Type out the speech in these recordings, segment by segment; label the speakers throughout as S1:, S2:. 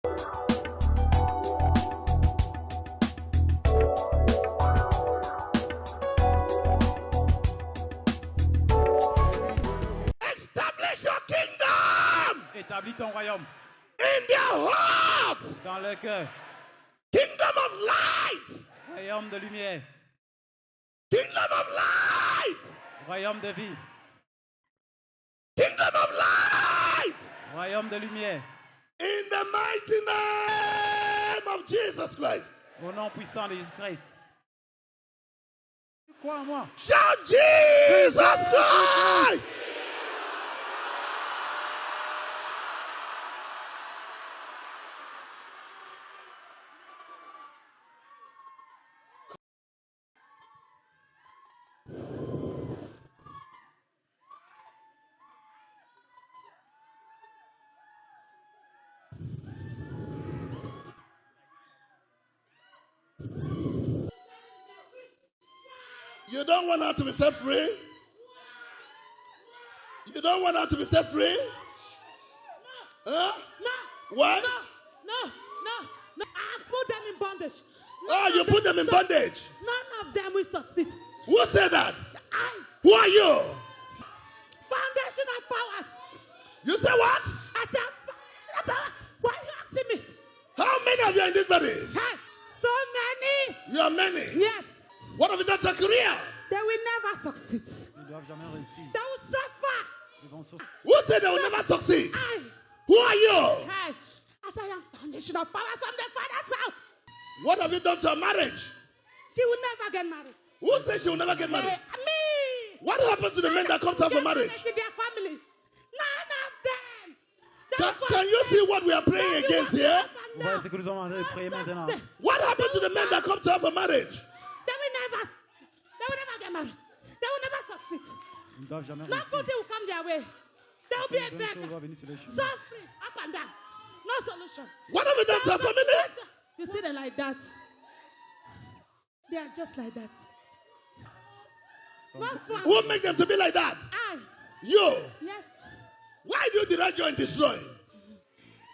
S1: Establish your kingdom.
S2: Établis ton royaume.
S1: In their hearts.
S2: Dans le cœur.
S1: Kingdom of light.
S2: Royaume de lumière.
S1: Kingdom of light.
S2: Royaume de vie.
S1: Kingdom of light.
S2: Royaume de lumière.
S1: In the mighty name of Jesus Christ.
S2: Au nom puissant de Jésus-Christ. Tu crois en moi?
S1: Shout Jesus Christ. You don't want her to be set free? You don't want her to be set free? Huh?
S3: No.
S1: Why?
S3: No. I've put them in bondage.
S1: You put them in bondage.
S3: None of them will succeed.
S1: Who said that?
S3: I.
S1: Who are you?
S3: Foundational powers.
S1: You say what?
S3: I said foundational powers. Why are you asking me?
S1: How many of you are in this body?
S3: Hey, so many.
S1: You are many.
S3: Yes.
S1: What have you done to your career?
S3: They will never succeed.
S2: Ils ne doivent jamais réussir.
S3: They will suffer.
S2: Ils vont souffrir.
S1: Who said they will never succeed?
S3: I.
S1: Who are you?
S3: Hey, as I am foundational powers from the Father's house.
S1: What have you done to her marriage?
S3: She will never get married.
S1: Who said she will never get married?
S3: Me.
S1: What happened to the men that come to her for marriage?
S3: In their family. None of them.
S1: Can you see what we are praying against here?
S2: Vous voyez ce que nous sommes en train de prier maintenant.
S1: What happened to the men that come to her for marriage?
S3: They will never get married. They will never succeed.
S2: Ils ne doivent jamais
S3: Nobody
S2: réussir.
S3: will come their way. They will be a
S2: Bonne chose va
S3: beggar.
S2: venir sur les chemins.
S3: Suffering up and down. No solution.
S1: What have you done to her family?
S3: You see them like that. They are just like that. Not fun.
S1: Who make them to be like that?
S3: I.
S1: You.
S3: Yes.
S1: Why do you deny joy and destroy?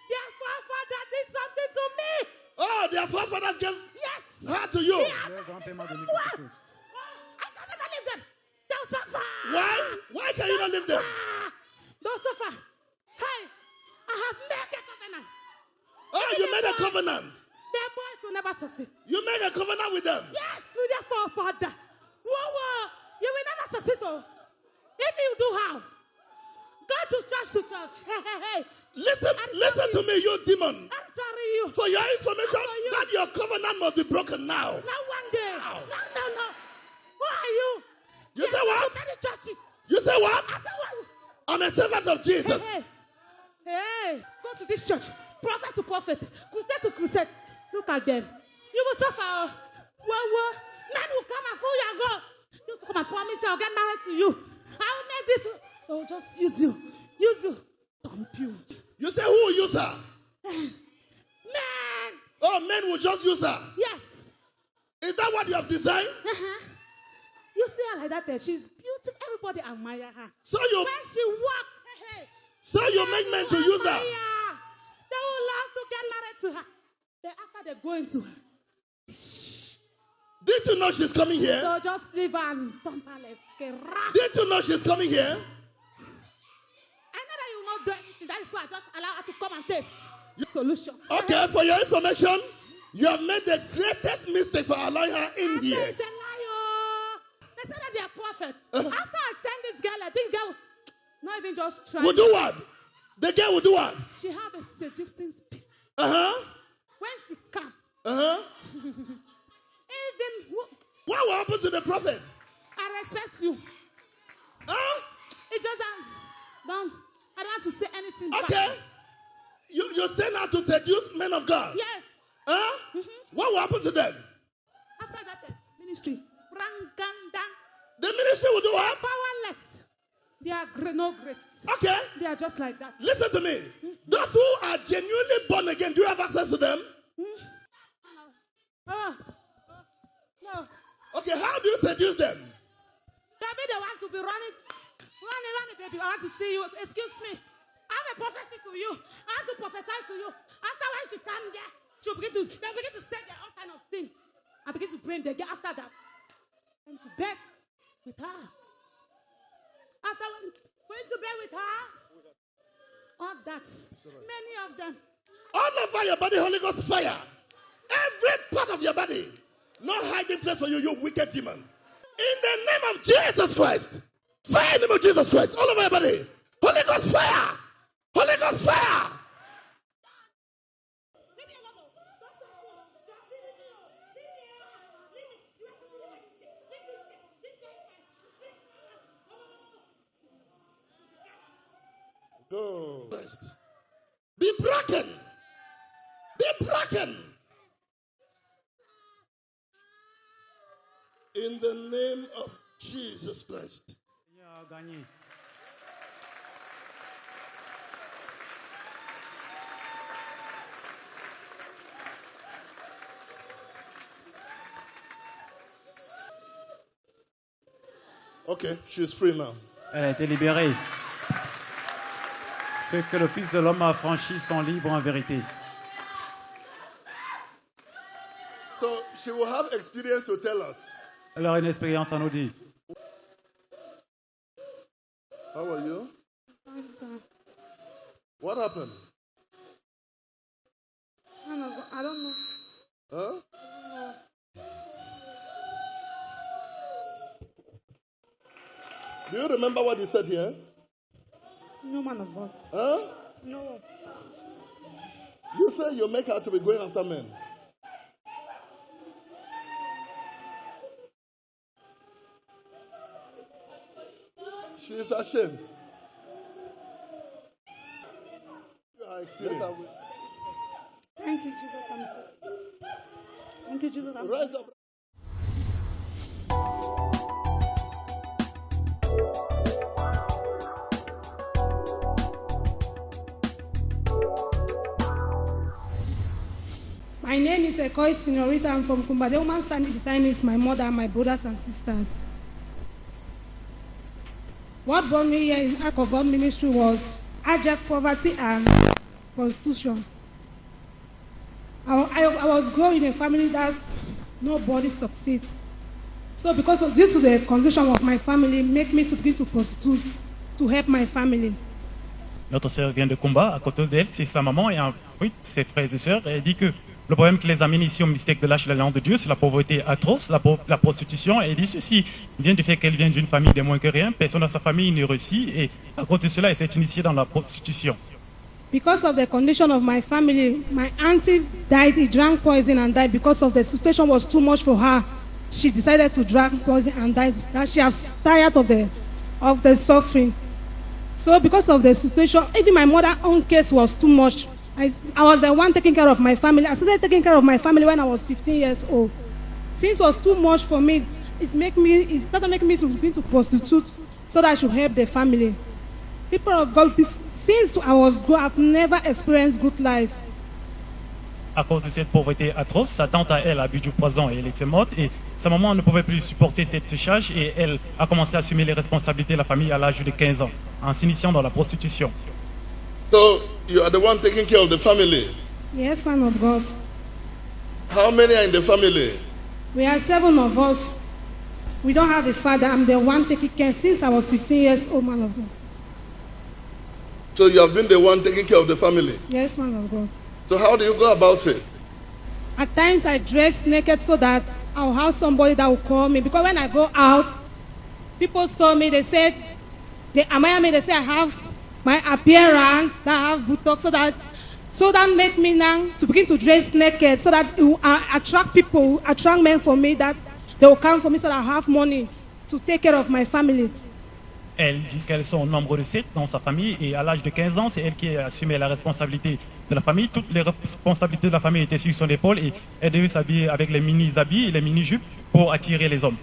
S3: Their forefather did something to me.
S1: Oh, their forefathers gave
S3: Yes.
S1: her to you.
S2: Leur grand-père m'a donné quelque chose.
S3: I can never leave them. They'll suffer.
S1: Why? Why can you not leave them?
S3: They'll suffer. Hey, I have made a covenant.
S1: Oh, you made a covenant.
S3: Their boys will never succeed.
S1: You made a covenant with them.
S3: Yes, with their forefather. Whoa, you will never succeed. Oh. If you do how? Go to church. Hey.
S1: Listen to me, you demon.
S3: I'm sorry you.
S1: For your information,
S3: you.
S1: that your covenant must be broken now.
S3: Not one day.
S1: Ow.
S3: No. Who are you?
S1: You say what?
S3: Many churches.
S1: You say what?
S3: I said what?
S1: I'm a servant of Jesus.
S3: Hey, go to this church. Prophet to prophet. Crusade to crusade. Look at them. You will suffer. Well, men will come and fool you and go. You used to come and promise you I'll get married to you. I will make this. They will just use you. Dump you.
S1: You say who will use her?
S3: Men.
S1: Oh, men will just use her.
S3: Yes.
S1: Is that what you have designed?
S3: You see her like that there. She's beautiful. Everybody admire her.
S1: So you
S3: When she walk,
S1: make men to use her.
S3: They will love to get married to her. Then after they go into her,
S1: Did you know she's coming here?
S3: so just leave her and dump her like a rat.
S1: Did you know she's coming here?
S3: I know that you will not do anything. That is why I just allow her to come and taste. Solution.
S1: Okay, for your information, you have made the greatest mistake for allowing her in
S3: I say
S1: here.
S3: it's a lie. They say that they are prophet. After I send this girl will not even just try.
S1: Will do what? The girl will do what?
S3: She have a seducing spirit.
S1: Uh-huh.
S3: When she come,
S1: Uh-huh.
S3: even
S1: What will happen to the prophet?
S3: I respect you.
S1: Huh?
S3: It's just that I don't want to say anything.
S1: Okay.
S3: bad.
S1: You send her to seduce men of God.
S3: Yes.
S1: Huh? What will happen to them?
S3: After that, ministry. Ranganda.
S1: The ministry will do what?
S3: Powerless. They are no grace.
S1: Okay.
S3: They are just like that.
S1: Listen to me. Those who are genuinely born again, do you have access to them?
S3: No.
S1: Okay, how do you seduce them?
S3: Maybe they want to be running, baby. I want to see you. Excuse me. I have a prophecy to you. I want to prophesy to you. After when when she come here, they begin to say their own kind of thing. I begin to bring the girl after that. And to bed with her. After going to bed with her, all that. Many of them.
S1: All over your body, Holy Ghost fire. Every part of your body. No hiding place for you, you wicked demon. In the name of Jesus Christ. Fire in the name of Jesus Christ. All over your body. Holy Ghost fire. Holy Ghost fire. Go. Be broken. Be broken. In the name of Jesus Christ. Okay, she's free now.
S2: Elle a été libérée. Ceux que le Fils de l'homme a franchis sont libres en vérité.
S1: So she will have experience to tell us.
S2: Elle aura une expérience à nous dire.
S1: How are you? What happened?
S3: I don't know.
S1: Huh? Do you remember what you said here?
S3: No, man of God.
S1: Huh?
S3: No.
S1: You said you make her to be going after men. She is ashamed. Her experience.
S3: Thank you, Jesus. I'm sorry. Thank you, Jesus. I'm
S1: Rise up.
S4: My name is Ekoi Senorita. I'm from Kumba. The woman standing beside me is my mother and my brothers and sisters. What brought me here in Ark of God Ministry was abject poverty and prostitution. I was growing in a family that nobody succeeds. So due to the condition of my family, make me to begin to prostitute to help my family.
S5: Notre sœur vient de Kumba, à côté d'elle, c'est sa maman et ensuite ses frères et sœurs. Elle dit que le problème qui les amène ici au ministère de l'Arche de l'Alliance de Dieu, c'est la pauvreté atroce, la prostitution. Et elle dit ceci vient du fait qu'elle vient d'une famille de moins que rien, personne dans sa famille ne réussit et à cause de cela, elle s'est initiée dans la prostitution.
S4: Because of the condition of my family, my auntie died, he drank poison and died because of the situation was too much for her. She decided to drink poison and died. That she was tired of the suffering. So because of the situation, even my mother's own case was too much. I was the one taking care of my family. I started taking care of my family when I was 15 years old. Since it was too much for me, it started making me to begin to prostitute so that I should help the family. People of God, since I was good, I've never experienced good life.
S5: À cause de cette pauvreté atroce, sa tante à elle a bu du poison et elle était morte. Et sa maman ne pouvait plus supporter cette charge et elle a commencé à assumer les responsabilités de la famille à l'âge de 15 ans, en s'initiant dans la prostitution.
S1: So you are the one taking care of the family.
S4: Yes, man of God.
S1: How many are in the family?
S4: We are 7 of us. We don't have a father. I'm the one taking care since I was 15 years old, man of God.
S1: So you have been the one taking care of the family.
S4: Yes, man of God.
S1: So how do you go about it?
S4: At times I dress naked so that I'll have somebody that will call me. Because when I go out, people saw me, they said, they admire me, they say I have my appearance, that I have buttocks, so that make me now to begin to dress naked so that it will attract people, attract men for me, that they will come for me so that I have money to take care of my family.
S5: Elle dit qu'elles sont au nombre de 7 dans sa famille et à l'âge de 15 ans, c'est elle qui a assumé la responsabilité de la famille. Toutes les responsabilités de la famille étaient sur son épaule et elle devait s'habiller avec les mini-habits et les mini-jupes pour attirer les hommes.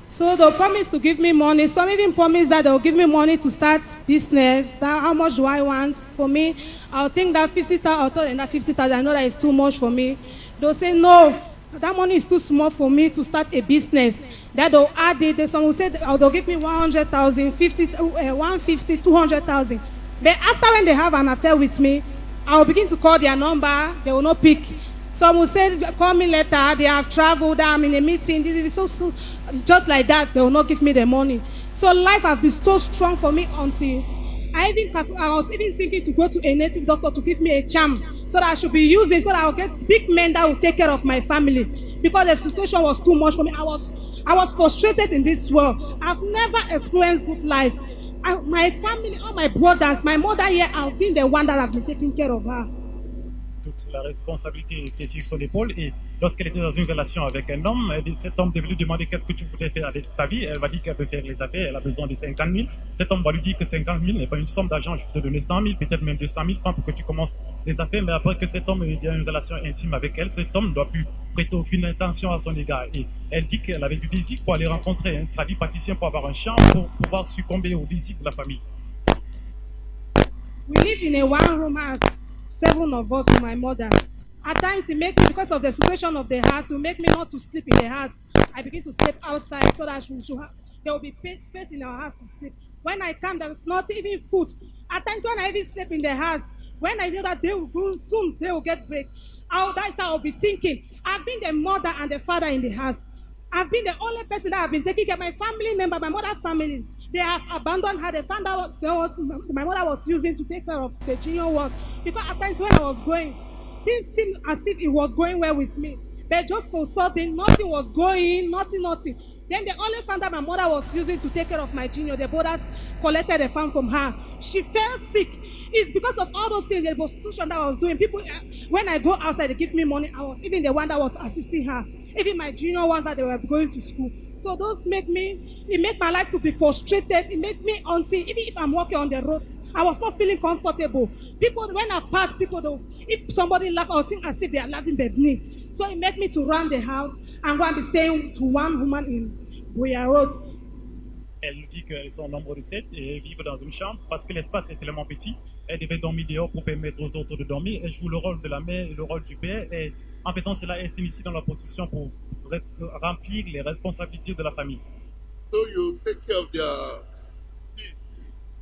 S4: So they promised to give me money. Some even promised that they'll give me money to start business. That how much do I want? For me, I'll think that 50,000, I'll tell them that 50,000, I know that is too much for me. They'll say, no, that money is too small for me to start a business. That they'll add it. Some will say they'll give me 100,000, 150, 200,000. But after when they have an affair with me, I will begin to call their number. They will not pick. Some will say, call me later. They have traveled. I'm in a meeting. This is so just like that. They will not give me the money. So life has been so strong for me until I was even thinking to go to a native doctor to give me a charm so that I should be using so that I'll get big men that will take care of my family, because the situation was too much for me. I was frustrated in this world. I've never experienced good life. My family, all my brothers, my mother here, I've been the one that have been taking care of her.
S5: Toute la responsabilité était sur son épaule, et lorsqu'elle était dans une relation avec un homme, cet homme devait lui demander qu'est-ce que tu voudrais faire avec ta vie. Elle va dire qu'elle veut faire les affaires, elle a besoin de 50 000. Cet homme va lui dire que 50 000 n'est pas une somme d'argent, je vais te donner 100 000, peut-être même 200 000 francs pour que tu commences les affaires. Mais après que cet homme ait une relation intime avec elle, cet homme ne doit plus prêter aucune intention à son égard. Et elle dit qu'elle avait du désir pour aller rencontrer un tradipraticien pour avoir un champ, pour pouvoir succomber au désir de la famille.
S4: We live in a one-room house, 7 of us with my mother. At times, it makes me, because of the situation of the house, it will make me not to sleep in the house. I begin to sleep outside so that there will be space in our house to sleep. When I come, there is not even food. At times, when I even sleep in the house, when I know that they will go soon, they will get break. That's how I'll be thinking. I've been the mother and the father in the house. I've been the only person that have been taking care of my family member, my mother's family. They have abandoned her. They found out my mother was using to take care of the junior ones. Because at times when I was going, things seemed as if it was going well with me. But just for something, nothing was going, nothing. Then the only farm that my mother was using to take care of my junior, the brothers collected the farm from her. She fell sick. It's because of all those things, the prostitution that I was doing. People, when I go outside, they give me money. I was even the one that was assisting her. Even my junior ones that they were going to school. So those make my life to be frustrated. It make me until, even if I'm walking on the road, I was not feeling comfortable. People, when I pass people, if somebody laugh, I'll think as if they are laughing at me. So it made me to run the house and go and be staying to one woman in Boya Road.
S5: Elle dit qu'elles sont au nombre de 7 et vivent dans une chambre parce que l'espace est tellement petit. Elle devait dormir dehors pour permettre aux autres de dormir. Elle joue le rôle de la mère et le rôle du père. Et en faisant cela, elle s'initie dans la prostitution pour remplir les responsabilités de la famille.
S1: So you take care of their kids.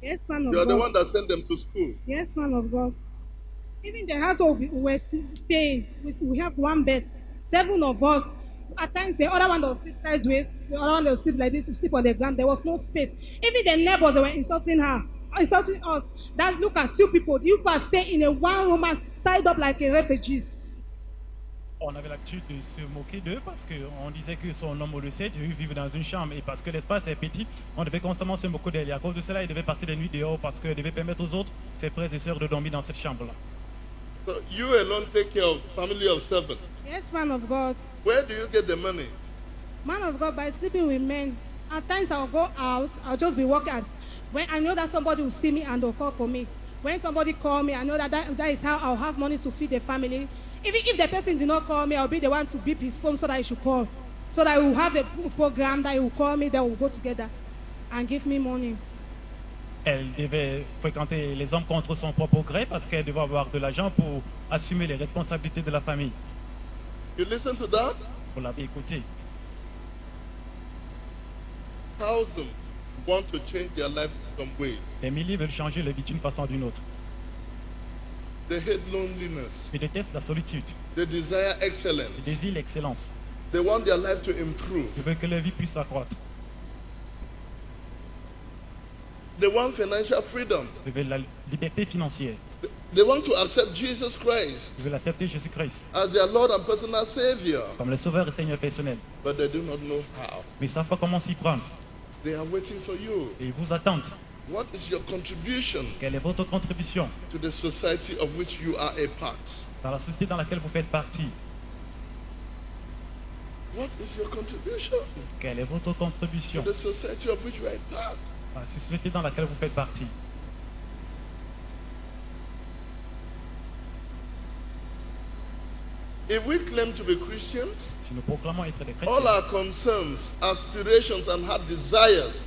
S4: Yes, man of
S1: You are
S4: God.
S1: the one that sent them to school.
S4: Yes, man of God. Even the household we were staying, we have one bed, 7 of us. At times, the other one will sleep sideways, the other one will sleep like this, we sleep on the ground. There was no space. Even the neighbors, they were insulting her, insulting us. That's look at 2 people. You can stay in a one room and tied up like a refugees.
S5: On avait l'habitude de se moquer d'eux parce qu'on disait qu'ils sont au nombre de 7 et eux vivent dans une chambre. Et parce que l'espace est petit, on devait constamment se moquer d'elle. Et à cause de cela, ils devaient passer des nuits dehors parce qu'ils devaient permettre aux autres, ses frères et sœurs, de dormir dans cette chambre-là.
S1: So you alone take care of family of 7.
S4: Yes, man of God.
S1: Where do you get the money?
S4: Man of God, by sleeping with men. At times I'll go out, I'll just be walking. When I know that somebody will see me and they'll call for me. When somebody call me, I know that is how I'll have money to feed the family. Even if the person did not call me, I'll be the one to beep his phone so that he should call. So that we will have a program that he will call me, then we'll go together and give me money.
S5: Elle devait fréquenter les hommes contre son propre gré parce qu'elle devait avoir de l'argent pour assumer les responsabilités de la famille.
S1: You listen to that?
S5: Vous l'avez écouté.
S1: Thousands want to change their life in some ways.
S5: Des milliers veulent changer leur vie d'une façon ou d'une autre.
S1: They hate loneliness.
S5: Ils détestent la solitude.
S1: They desire
S5: Ils
S1: excellence.
S5: désirent l'excellence.
S1: They want their life to improve.
S5: Ils veulent que leur vie puisse s'accroître.
S1: They want financial freedom.
S5: Ils veulent la liberté financière.
S1: They want to accept Jesus Christ
S5: Ils veulent accepter Jésus-Christ
S1: as their Lord and personal Savior.
S5: comme le sauveur et Seigneur personnel.
S1: But they do not know how.
S5: Mais ils ne savent pas comment s'y prendre.
S1: They are waiting for you.
S5: Et ils vous attendent.
S1: What is your contribution
S5: Quelle est votre contribution
S1: to the society of which you are a part?
S5: dans la société dans laquelle vous faites partie?
S1: What is your contribution
S5: Quelle est votre contribution
S1: to the society of which you are a part?
S5: à la société dans laquelle vous faites partie?
S1: If we claim to be Christians,
S5: Si nous proclamons être des
S1: all
S5: chrétiens,
S1: our concerns, aspirations, and heart desires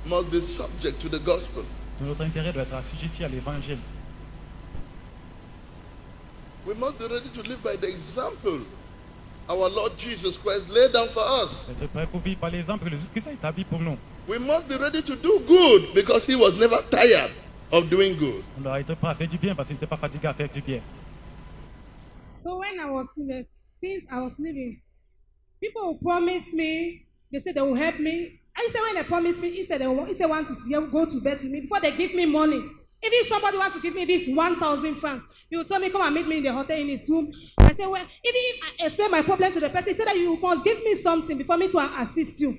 S1: must be subject to the gospel.
S5: tout notre intérêt doit être assujetti à l'évangile.
S1: We must be ready to live by the example our Lord Jesus Christ laid down for us.
S5: Être prêt pour vivre par l'exemple que Jésus-Christ a établi pour nous.
S1: We must be ready to do good because he was never tired. of doing good.
S5: On doit être prêt à faire du bien parce qu'il n'était pas fatigué à faire du bien.
S4: So when I was since I was living, people will promise me, they say they will help me. Instead, when they promise me, instead they want to go to bed with me before they give me money. Even if somebody wants to give me 1,000 francs, he will tell me, come and meet me in the hotel in his room. I say, well, even if I explain my problem to the person, he said that you must give me something before me to assist you.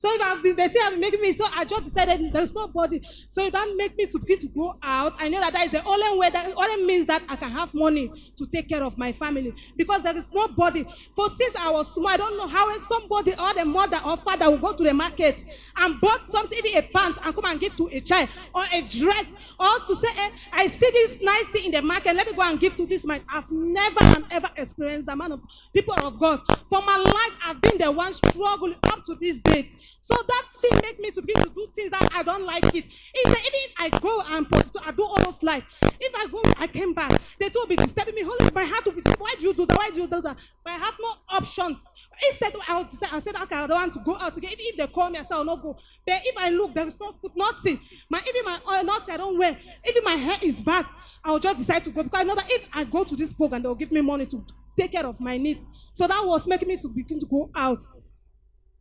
S4: So if they say I'm making me, so I just decided there's nobody. So if that make me to begin to go out, I know that is the only way, that only means that I can have money to take care of my family. Because there is nobody. For since I was small, I don't know how somebody or the mother or father will go to the market and bought something, even a pant, and come and give to a child, or a dress, or to say, I see this nice thing in the market, let me go and give to this man. I've never and ever experienced the man of people of God. For my life, I've been the one struggling up to this date. So that thing make me to begin to do things that I don't like it. Even if I go and prostitute, I do all those life. If I go, I came back. They will be disturbing me. My heart will be, why do you do that? Why do you do that? But I have no option. Instead, I said, okay, I don't want to go out again. Even if they call me, I say, I'll not go. But if I look, there is no food, nothing. Even my oil, nothing, I don't wear. Even my hair is bad. I'll just decide to go. Because I know that if I go to this program, they'll give me money to take care of my needs. So that was making me to begin to go out.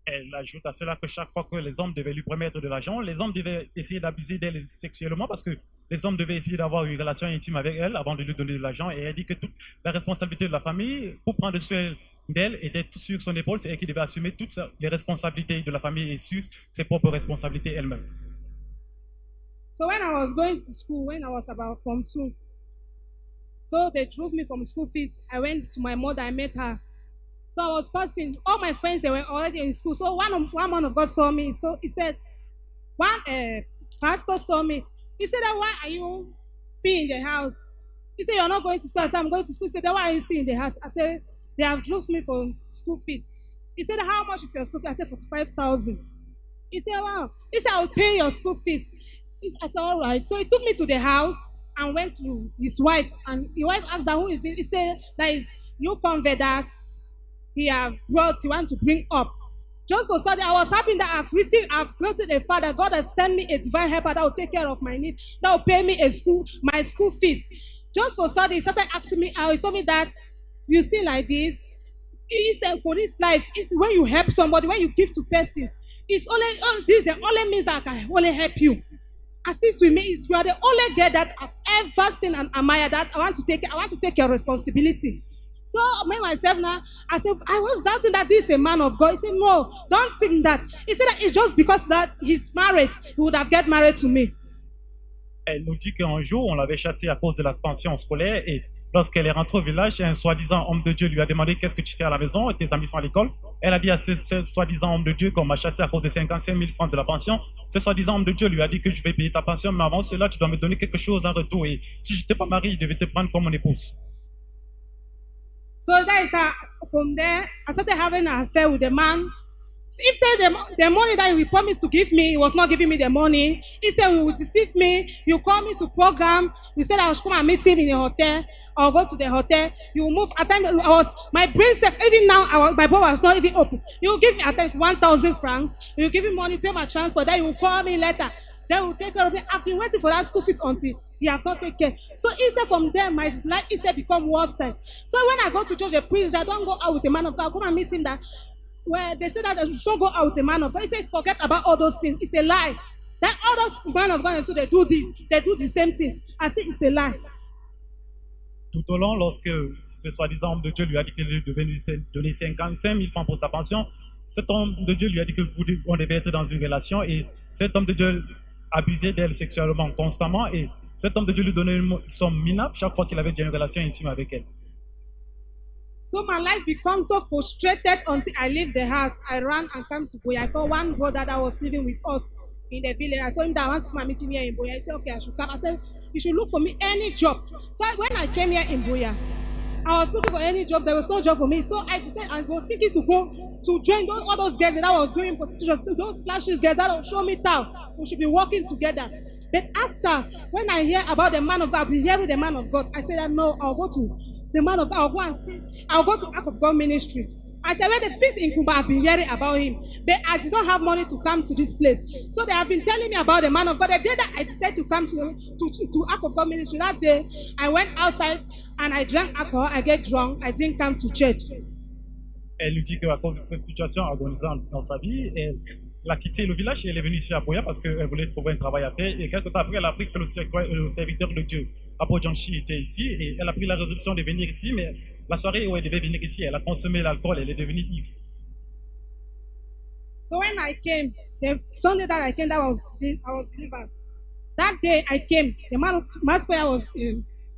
S5: Elle ajoute à cela que chaque fois que les hommes devaient lui promettre de l'argent, les hommes devaient essayer d'abuser d'elle sexuellement parce que les hommes devaient essayer d'avoir une relation intime avec elle avant de lui donner de l'argent. Et elle dit que toute la responsabilité de la famille pour prendre soin d'elle était sur son épaule, c'est elle qui devait assumer toutes les responsabilités de la famille et sur ses propres responsabilités elle-même.
S4: So when I was going to school, when I was about Form 2, so they drove me from school fees. I went to my mother, I met her. So I was passing, all my friends, they were already in school. So one man of God saw me. So he said, one pastor saw me. He said, why are you still in the house? He said, you're not going to school. I said, I'm going to school. He said, why are you still in the house? I said, they have dropped me for school fees. He said, how much is your school fees? I said, 45,000. He said, wow. He said, I'll pay your school fees. I said, all right. So he took me to the house and went to his wife. And his wife asked her, who is this? He said, that is new convert that he want to bring up. Just for study, I was happy that I've gotten a father. God has sent me a divine helper that will take care of my needs, that will pay me my school fees. Just for study, he started asking me out. He told me that, you see like this, it's the, for this life, it's when you help somebody, when you give to person, it's only, this the only means that I can only help you. Assist with me, you are the only girl that I've ever seen and admired that I want to take your responsibility. So me myself now, I said, I was doubting that this is a man of God. He said, no, don't think that. He said that it's just because that he's married, he would have get married to me.
S5: Elle nous dit qu'un jour, on l'avait chassée à cause de l'expansion scolaire et lorsqu'elle est rentrée au village, un soi-disant homme de Dieu lui a demandé qu'est-ce que tu fais à la maison et tes amis sont à l'école. Elle a dit à ce soi-disant homme de Dieu qu'on m'a chassé à cause de 55 000 francs de la pension. Ce soi-disant homme de Dieu lui a dit que je vais payer ta pension, mais avant cela, tu dois me donner quelque chose en retour et si je n'étais pas marié, il devait te prendre comme mon épouse.
S4: So that is from there, I started having an affair with the man. So if the money that he promised to give me, he was not giving me the money. Instead, he would deceive me. You call me to program. You said I should come and meet him in a hotel or go to the hotel. You move. At times, my brain said, even now, my board was not even open. You will give me at times 1,000 francs. You will give me money, pay my transport. Then you will call me later. Then we will take care of it. I've been waiting for that school fees until he has not taken care. So instead from there, my life instead become worse time. So when I go to church, a priest, I don't go out with a man of God. I come and meet him that where they say that I should go out with a man of God. He said, forget about all those things. It's a lie. That all those man of God, they do the same thing. I say it's a lie.
S5: Tout au long, lorsque ce soi-disant homme de Dieu lui a dit qu'il devait lui donner 55 000 francs pour sa pension, cet homme de Dieu lui a dit qu'on devait être dans une relation et cet homme de Dieu abusait d'elle sexuellement constamment et cet homme de Dieu lui donnait une somme minable chaque fois qu'il avait déjà une relation intime avec elle.
S4: So my life becomes so frustrated until I leave the house. I ran and came to Boya. I called one brother that was living with us in the village. I told him that I want to come and meet him here in Boya. He said, okay, I should come. I said, you should look for me any job. So when I came here in Boya, I was looking for any job. There was no job for me. So I decided I was thinking to go to join all those girls that was doing prostitution. Those flashes girls that will show me town. We should be working together. But after, when I hear about the man of God, I've been hearing the man of God. I said, no, I'll go to the man of God. I'll go to Act of God Ministry. I said, well, the things in Kumba, I've been hearing about him, but I did not have money to come to this place. So they have been telling me about the man of God. The day that I decided to come to Act of God Ministry, that day, I went outside and I drank alcohol. I get drunk. I didn't come to church.
S5: Elle nous dit qu'à cause de cette situation agonisante dans sa vie, elle a quitté le village et elle est venue ici à Boya parce qu'elle voulait trouver un travail à faire. Et quelques temps après, elle a appris que le serviteur de Dieu, Apo Janchi, était ici. Et elle a pris la résolution de venir ici, mais la soirée où elle devait venir ici, elle a consommé l'alcool, elle est devenue ivre.
S4: So when I came, the Sunday that I came, I was delivered. That day I came, the mass prayer was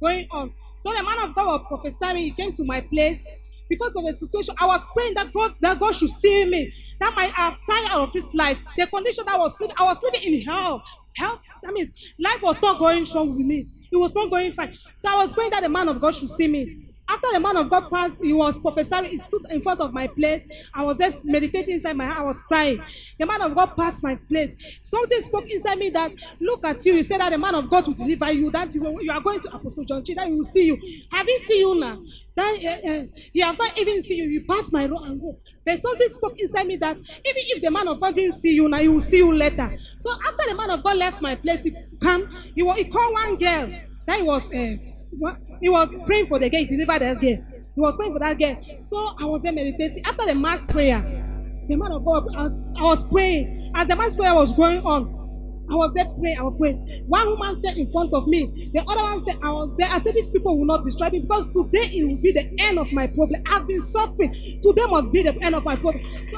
S4: going on. So the man of God was prophesying. He came to my place because of the situation. I was praying that God should see me. That I'm tired of this life. The condition that I was living in hell. Hell. That means life was not going strong with me. It was not going fine. So I was praying that the man of God should see me. After the man of God passed, he was prophesying. He stood in front of my place. I was just meditating inside my heart. I was crying. The man of God passed my place. Something spoke inside me that, look at you. You said that the man of God will deliver you. That you are going to Apostle John Chi. That he will see you. Have he seen you now? That he has not even seen you. You pass my road and go. But something spoke inside me that even if the man of God didn't see you now, he will see you later. So after the man of God left my place, he called one girl. That he was praying for the girl. He delivered that girl. He was praying for that girl. So I was there meditating. After the mass prayer, the man of God, I was praying. As the mass prayer was going on, I was there praying. I was praying. One woman fell in front of me. The other one fell. I was there. I said, these people will not destroy me because today it will be the end of my problem. I've been suffering. Today must be the end of my problem. So,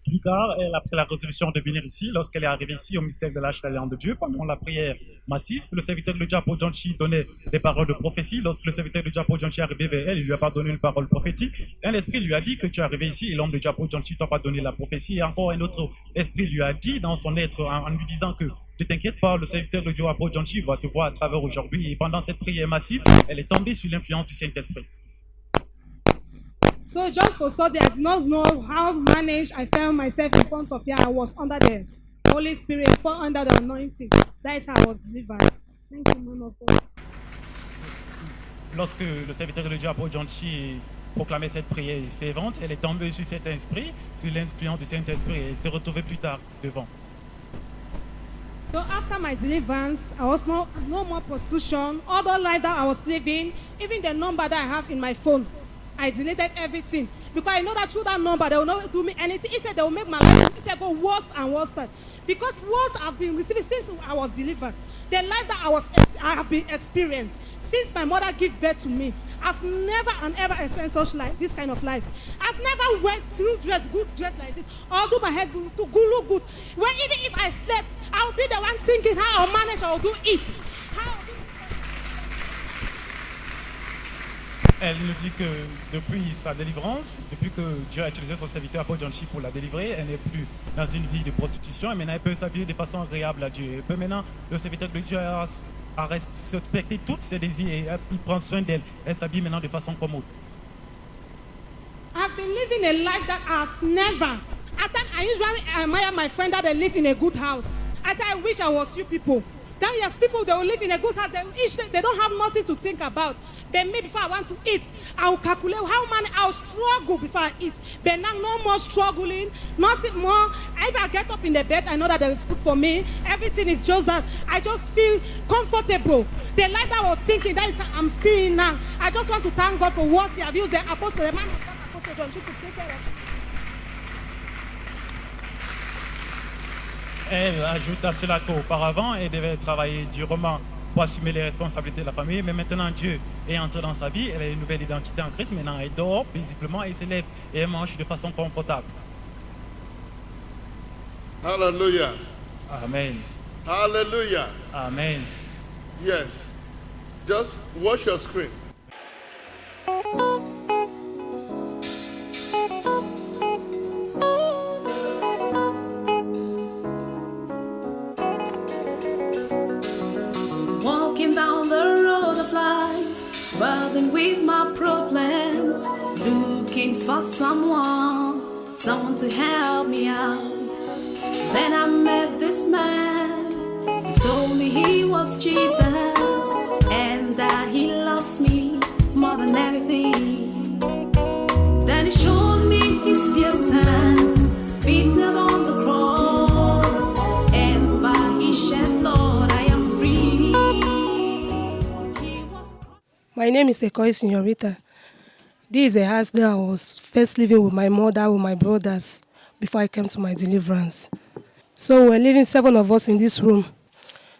S5: plus tard, elle a pris la résolution de venir ici. Lorsqu'elle est arrivée ici au mystère de l'Arche de l'Alliance de Dieu, pendant la prière massive, le serviteur de Dieu, Apo Janchi, donnait des paroles de prophétie. Lorsque le serviteur de Dieu, Apo Janchi, est arrivé vers elle, il lui a pas donné une parole prophétique. Un esprit lui a dit que tu es arrivé ici et l'homme de Dieu, Apo Janchi, t'a pas donné la prophétie. Et encore un autre esprit lui a dit dans son être, en lui disant que ne t'inquiète pas, le serviteur de Dieu, Apo Janchi, va te voir à travers aujourd'hui. Et pendant cette prière massive, elle est tombée sous l'influence du Saint-Esprit.
S4: So just for Sunday, I did not know how managed. I found myself in front of here. I was under the Holy Spirit, under the anointing. That is how I was delivered. Thank you, man of God.
S5: Lorsque le serviteur de Dieu, Apo Janchi, proclamait cette prière fervente, elle est tombée sur cet esprit, sur l'influence du Saint-Esprit, et elle s'est retrouvée plus tard devant.
S4: So after my deliverance, I was no more prostitution. All the life that I was living, even the number that I have in my phone, I deleted everything because I know that through that number they will not do me anything. Instead, they will make my life go worse and worse. Because what I've been receiving since I was delivered, the life that I have been experienced since my mother gave birth to me, I've never and ever experienced such life, this kind of life. I've never went through good dress like this, or do my hair to look good. Well, even if I slept, I'll be the one thinking how I'll manage, I'll do it.
S5: Elle nous dit que depuis sa délivrance, depuis que Dieu a utilisé son serviteur Apo Janchi pour la délivrer, elle n'est plus dans une vie de prostitution, et maintenant elle peut s'habiller de façon agréable à Dieu. Elle peut maintenant, le serviteur de Dieu a respecté tous ses désirs et il prend soin d'elle. Elle s'habille maintenant de façon commode.
S4: I've been living a life that I've never. At times, I usually admire my friend that they live in a good house. I say, I wish I was you people. Then you have people that will live in a good house. They don't have nothing to think about. But me, before I want to eat, I will calculate how many I'll struggle before I eat. But now, no more struggling, nothing more. If I get up in the bed, I know that there is food for me. Everything is just that. I just feel comfortable. The life that I was thinking, that is what I'm seeing now. I just want to thank God for what He has used the apostle, the man of God, Apostle John, to take care of.
S5: Elle ajoute à cela qu'auparavant, elle devait travailler durement pour assumer les responsabilités de la famille, mais maintenant Dieu est entré dans sa vie, elle a une nouvelle identité en Christ, maintenant elle dort paisiblement, elle se lève et elle mange de façon confortable.
S1: Hallelujah.
S5: Amen.
S1: Hallelujah.
S5: Amen.
S1: Yes. Just watch your screen.
S6: Walking down the road of life, burdened with my problems, looking for someone to help me out. Then I met this man, he told me he was Jesus, and that he loves me more than anything.
S4: My name is Ekoi Señorita. This is a house that I was first living with my mother, with my brothers, before I came to my deliverance. So we're living 7 of us in this room.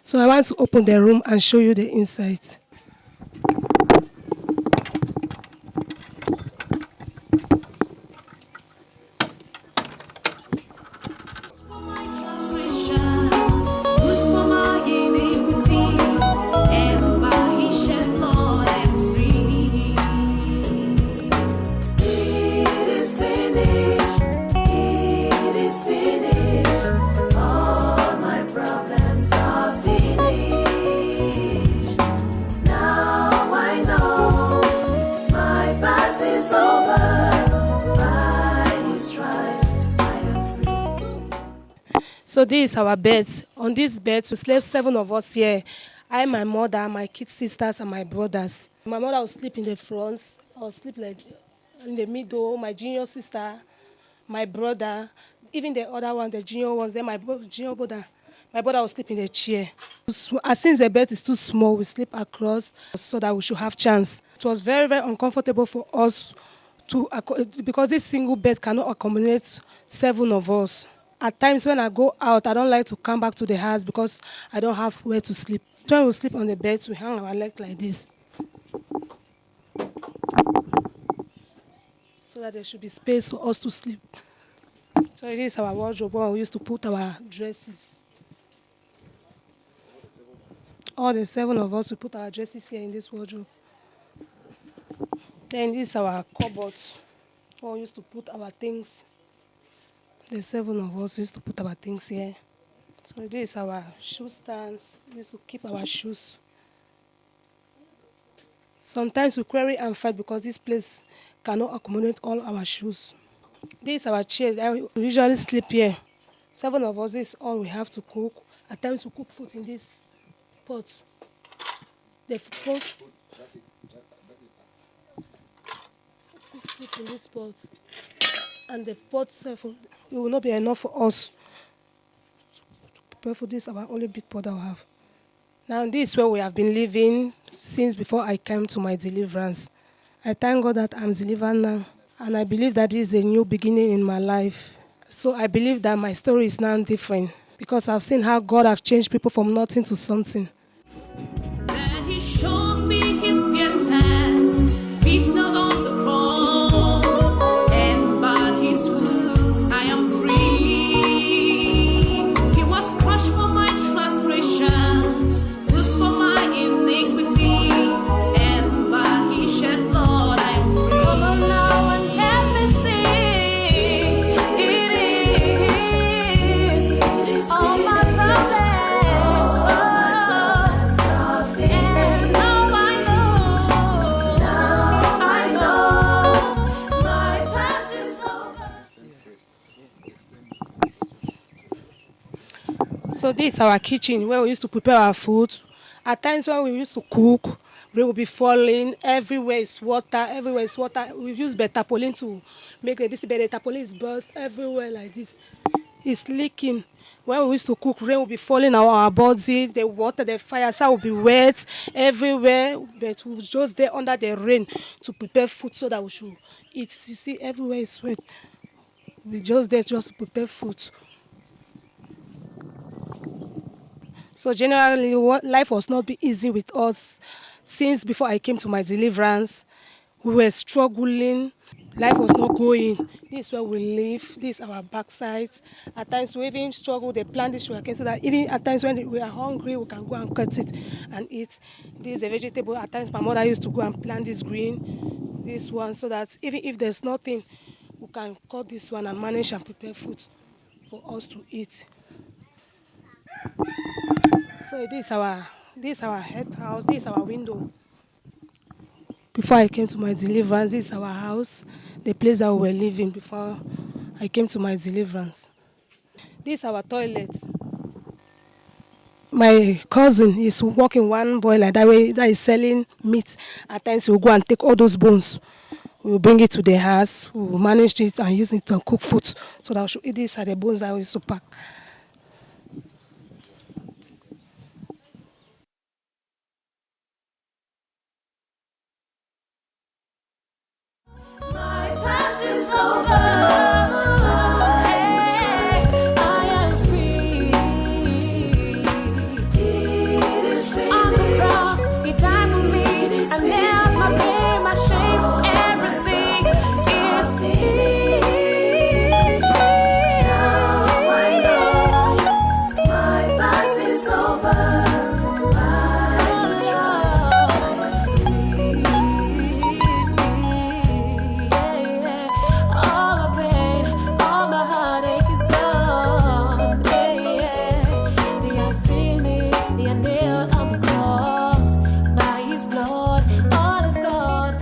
S4: So I want to open the room and show you the inside. So this is our bed. On this bed, we slept 7 of us here. I, my mother, my kids, sisters, and my brothers. My mother will sleep in the front. I will sleep like in the middle. My junior sister, my brother, even the other one, the junior ones. Then my junior brother. My brother will sleep in the chair. Since the bed is too small, we sleep across so that we should have chance. It was very, very uncomfortable for us because this single bed cannot accommodate 7 of us. At times when I go out, I don't like to come back to the house because I don't have where to sleep. When we sleep on the bed, we hang our leg like this, so that there should be space for us to sleep. So it is our wardrobe where we used to put our dresses. All the 7 of us, we put our dresses here in this wardrobe. Then this is our cupboard where we used to put our things. The 7 of us used to put our things here. So this is our shoe stands. We used to keep our shoes. Sometimes we query and fight because this place cannot accommodate all our shoes. This is our chair. We usually sleep here. 7 of us, this is all we have to cook. At times we cook food in this pot. The pot. Cook food in this pot. And the pot itself, it will not be enough for us to prepare for this, our only big pot that we have. Now, this is where we have been living since before I came to my deliverance. I thank God that I'm delivered now, and I believe that this is a new beginning in my life. So I believe that my story is now different because I've seen how God has changed people from nothing to something.
S6: Then he showed me his pierced hands, feet nailed on the cross, and by his wounds I am free. He was crushed for my transgression, bruised for my iniquity, and by his shed blood I am free. Come on now and help me sing. It is all my problems.
S4: So this is our kitchen where we used to prepare our food. At times when we used to cook, rain will be falling. Everywhere is water. Everywhere is water. We use tarpaulin to make this. But the tarpaulin is burst everywhere like this. It's leaking. When we used to cook, rain will be falling on our body. The water, the fire will be wet everywhere. But we just there under the rain to prepare food so that we should eat. You see, everywhere is wet. We just there just to prepare food. So generally, life was not be easy with us. Since before I came to my deliverance, we were struggling. Life was not going. This is where we live. This is our backside. At times we even struggle. They plant this sugarcane so that even at times when we are hungry, we can go and cut it and eat. This is a vegetable. At times my mother used to go and plant this green, this one, so that even if there's nothing, we can cut this one and manage and prepare food for us to eat. So this is our head house. This is our window. Before I came to my deliverance, this is our house, the place that we were living before I came to my deliverance. This is our toilet. My cousin is working one boy like that way that is selling meat. At times he will go and take all those bones. We will bring it to the house. We will manage it and use it to cook food. So that we should eat. These are the bones that we used to pack.
S6: I left my pain, my shame, everything is finished. Now I know my past is over. All the pain, all the heartache is gone. They are finished, they are nailed on the cross. By His blood, all is gone.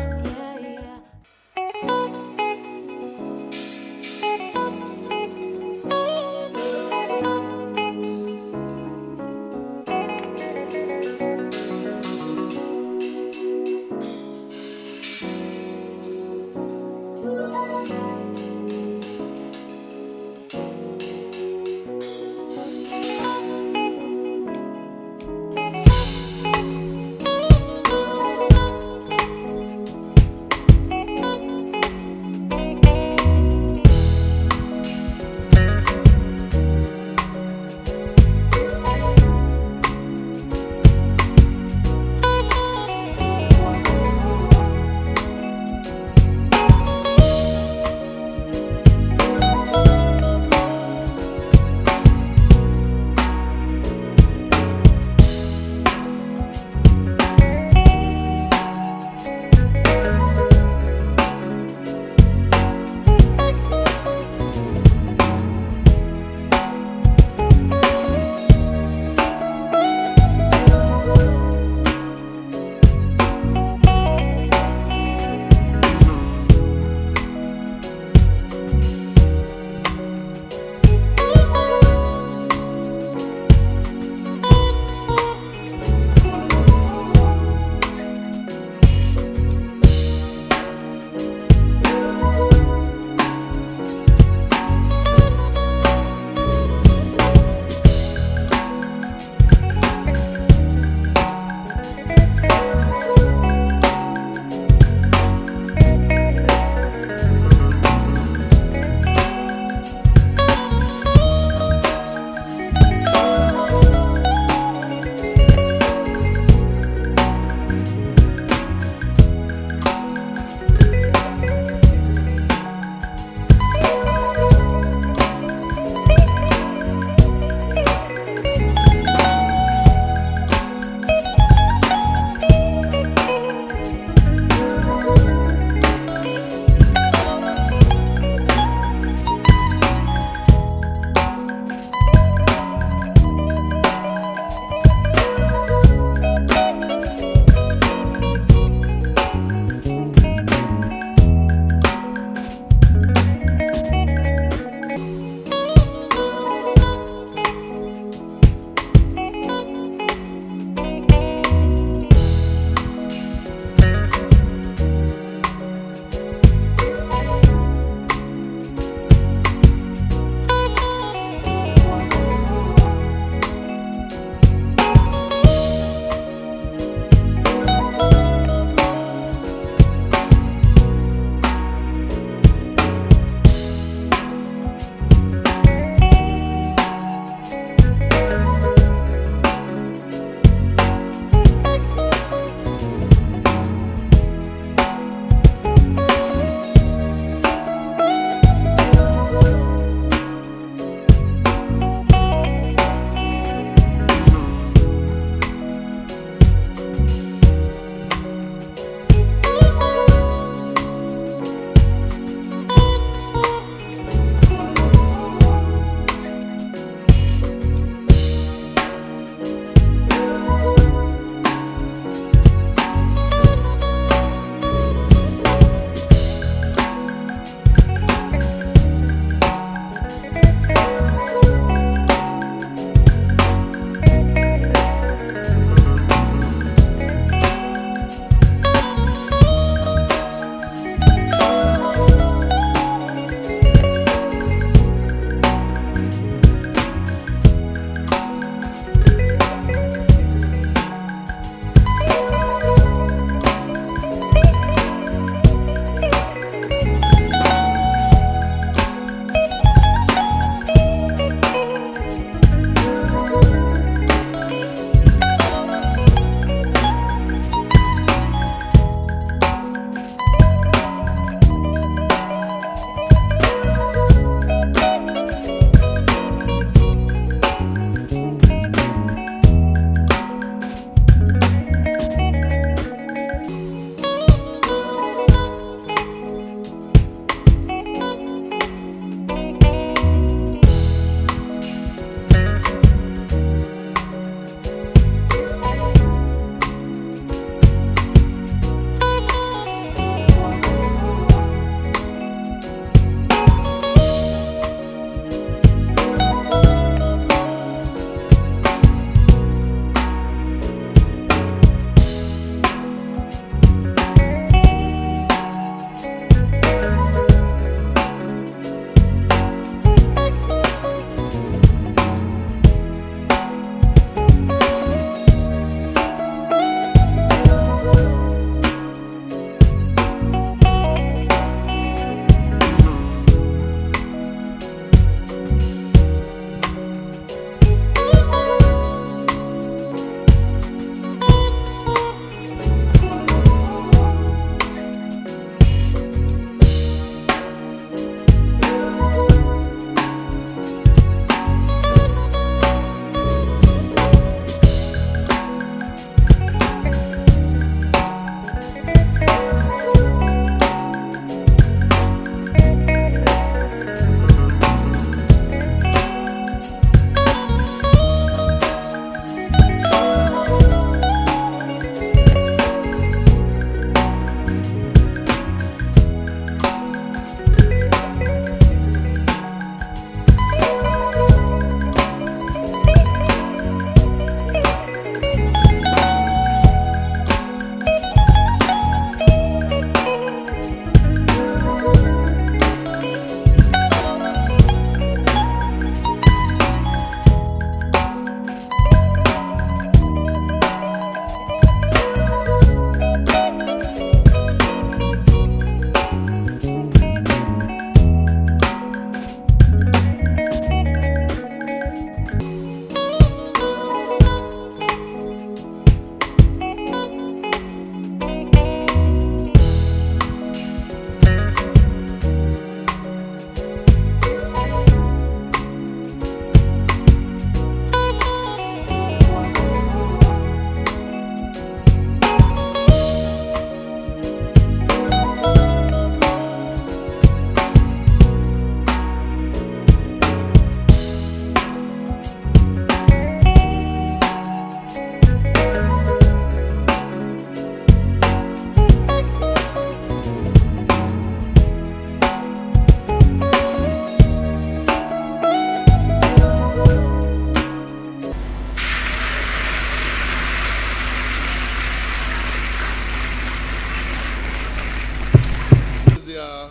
S1: their